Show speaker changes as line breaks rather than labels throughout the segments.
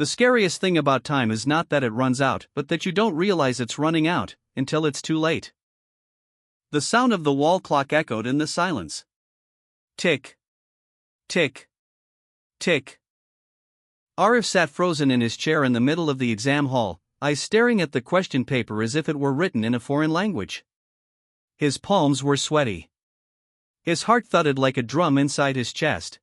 The scariest thing about time is not that it runs out, but that you don't realize it's running out until it's too late. The sound of the wall clock echoed in the silence. Tick. Tick. Tick. Aarav sat frozen in his chair in the middle of the exam hall, eyes staring at the question paper as if it were written in a foreign language. His palms were sweaty. His heart thudded like a drum inside his chest.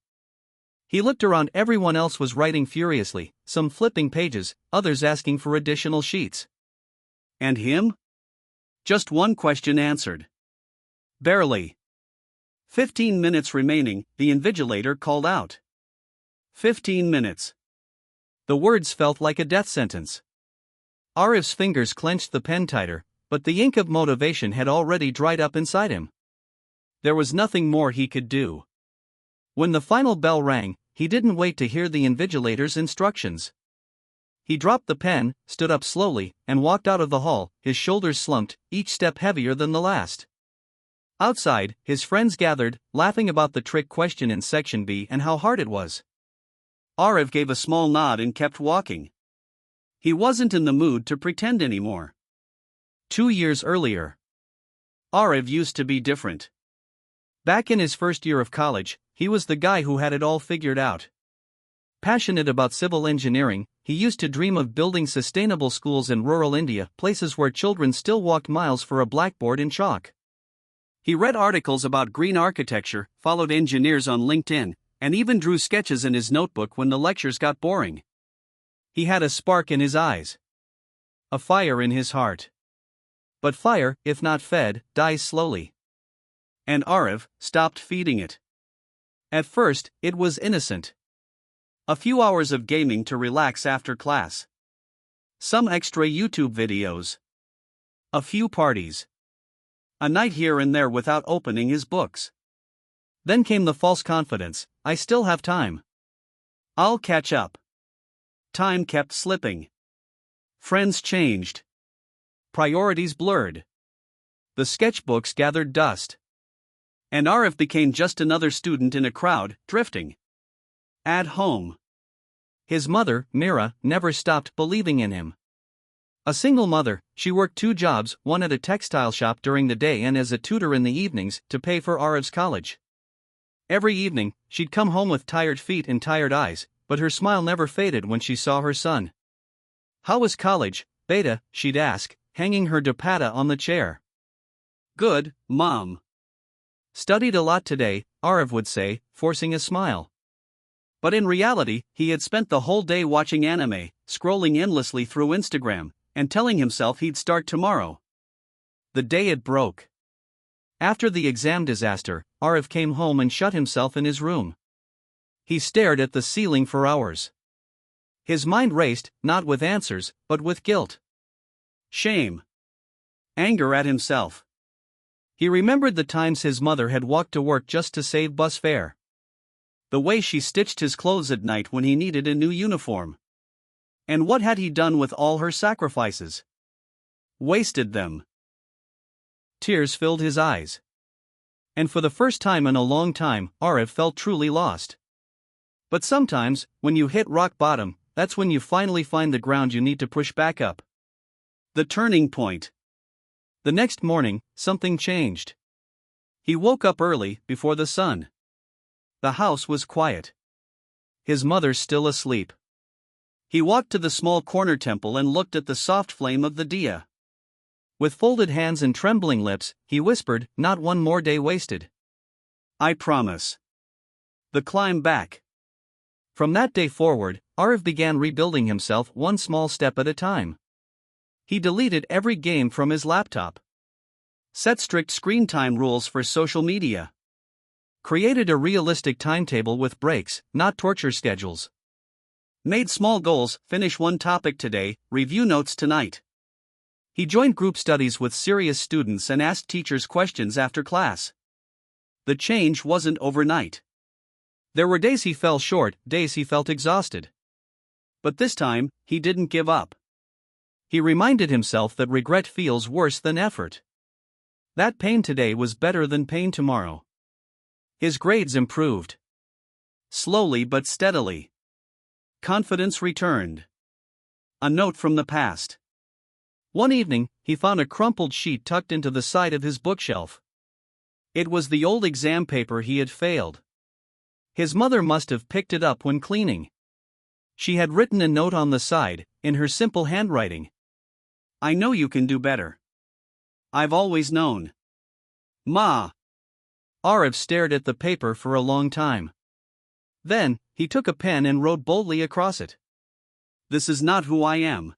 He looked around. Everyone else was writing furiously, some flipping pages, others asking for additional sheets. And him? Just one question answered. Barely. 15 minutes remaining, the invigilator called out. 15 minutes. The words felt like a death sentence. Aarav's fingers clenched the pen tighter, but the ink of motivation had already dried up inside him. There was nothing more he could do. When the final bell rang, he didn't wait to hear the invigilator's instructions. He dropped the pen, stood up slowly, and walked out of the hall, his shoulders slumped, each step heavier than the last. Outside, his friends gathered, laughing about the trick question in Section B and how hard it was. Aarav gave a small nod and kept walking. He wasn't in the mood to pretend anymore. 2 years earlier, Aarav used to be different. Back in his first year of college, he was the guy who had it all figured out. Passionate about civil engineering, he used to dream of building sustainable schools in rural India, places where children still walked miles for a blackboard and chalk. He read articles about green architecture, followed engineers on LinkedIn, and even drew sketches in his notebook when the lectures got boring. He had a spark in his eyes. A fire in his heart. But fire, if not fed, dies slowly. And Aarav stopped feeding it. At first, it was innocent. A few hours of gaming to relax after class. Some extra YouTube videos. A few parties. A night here and there without opening his books. Then came the false confidence, I still have time. I'll catch up. Time kept slipping. Friends changed. Priorities blurred. The sketchbooks gathered dust. And Aarav became just another student in a crowd, drifting. At home. His mother, Mira, never stopped believing in him. A single mother, she worked 2 jobs, one at a textile shop during the day and as a tutor in the evenings, to pay for Aarav's college. Every evening, she'd come home with tired feet and tired eyes, but her smile never faded when she saw her son. How was college, Beta? She'd ask, hanging her dupatta on the chair. Good, Mom. Studied a lot today, Aarav would say, forcing a smile. But in reality, he had spent the whole day watching anime, scrolling endlessly through Instagram, and telling himself he'd start tomorrow. The day it broke. After the exam disaster, Aarav came home and shut himself in his room. He stared at the ceiling for hours. His mind raced, not with answers, but with guilt. Shame. Anger at himself. He remembered the times his mother had walked to work just to save bus fare. The way she stitched his clothes at night when he needed a new uniform. And what had he done with all her sacrifices? Wasted them. Tears filled his eyes. And for the first time in a long time, Aarav felt truly lost. But sometimes, when you hit rock bottom, that's when you finally find the ground you need to push back up. The turning point. The next morning, something changed. He woke up early, before the sun. The house was quiet. His mother still asleep. He walked to the small corner temple and looked at the soft flame of the diya. With folded hands and trembling lips, he whispered, not one more day wasted. I promise. The climb back. From that day forward, Aarav began rebuilding himself one small step at a time. He deleted every game from his laptop. Set strict screen time rules for social media. Created a realistic timetable with breaks, not torture schedules. Made small goals, finish one topic today, review notes tonight. He joined group studies with serious students and asked teachers questions after class. The change wasn't overnight. There were days he fell short, days he felt exhausted. But this time, he didn't give up. He reminded himself that regret feels worse than effort. That pain today was better than pain tomorrow. His grades improved. Slowly but steadily. Confidence returned. A note from the past. One evening, he found a crumpled sheet tucked into the side of his bookshelf. It was the old exam paper he had failed. His mother must have picked it up when cleaning. She had written a note on the side, in her simple handwriting. "I know you can do better. I've always known." Ma. Aarav stared at the paper for a long time. Then, he took a pen and wrote boldly across it. "This is not who I am."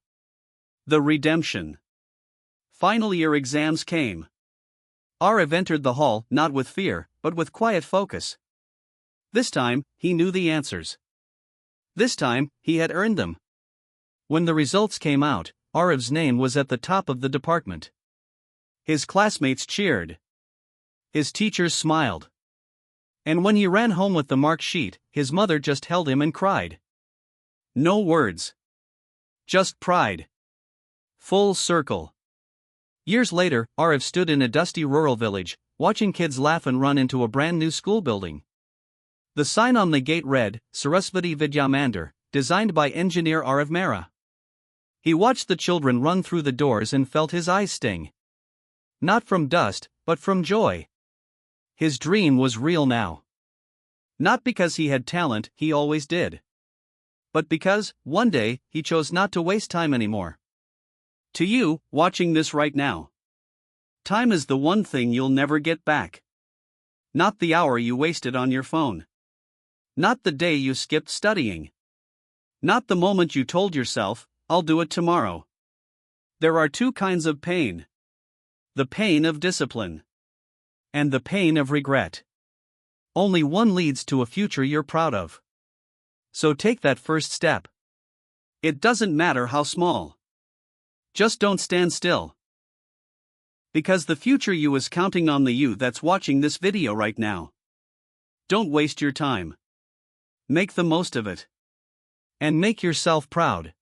The redemption. Final year exams came. Aarav entered the hall not with fear, but with quiet focus. This time, he knew the answers. This time, he had earned them. When the results came out, Aarav's name was at the top of the department. His classmates cheered. His teachers smiled. And when he ran home with the mark sheet, his mother just held him and cried. No words. Just pride. Full circle. Years later, Aarav stood in a dusty rural village, watching kids laugh and run into a brand new school building. The sign on the gate read, Sarasvati Vidya Mandir, designed by engineer Aarav Mehra. He watched the children run through the doors and felt his eyes sting. Not from dust, but from joy. His dream was real now. Not because he had talent, he always did. But because, one day, he chose not to waste time anymore. To you, watching this right now. Time is the one thing you'll never get back. Not the hour you wasted on your phone. Not the day you skipped studying. Not the moment you told yourself, I'll do it tomorrow. There are two kinds of pain. The pain of discipline. And the pain of regret. Only one leads to a future you're proud of. So take that first step. It doesn't matter how small. Just don't stand still. Because the future you is counting on the you that's watching this video right now. Don't waste your time. Make the most of it. And make yourself proud.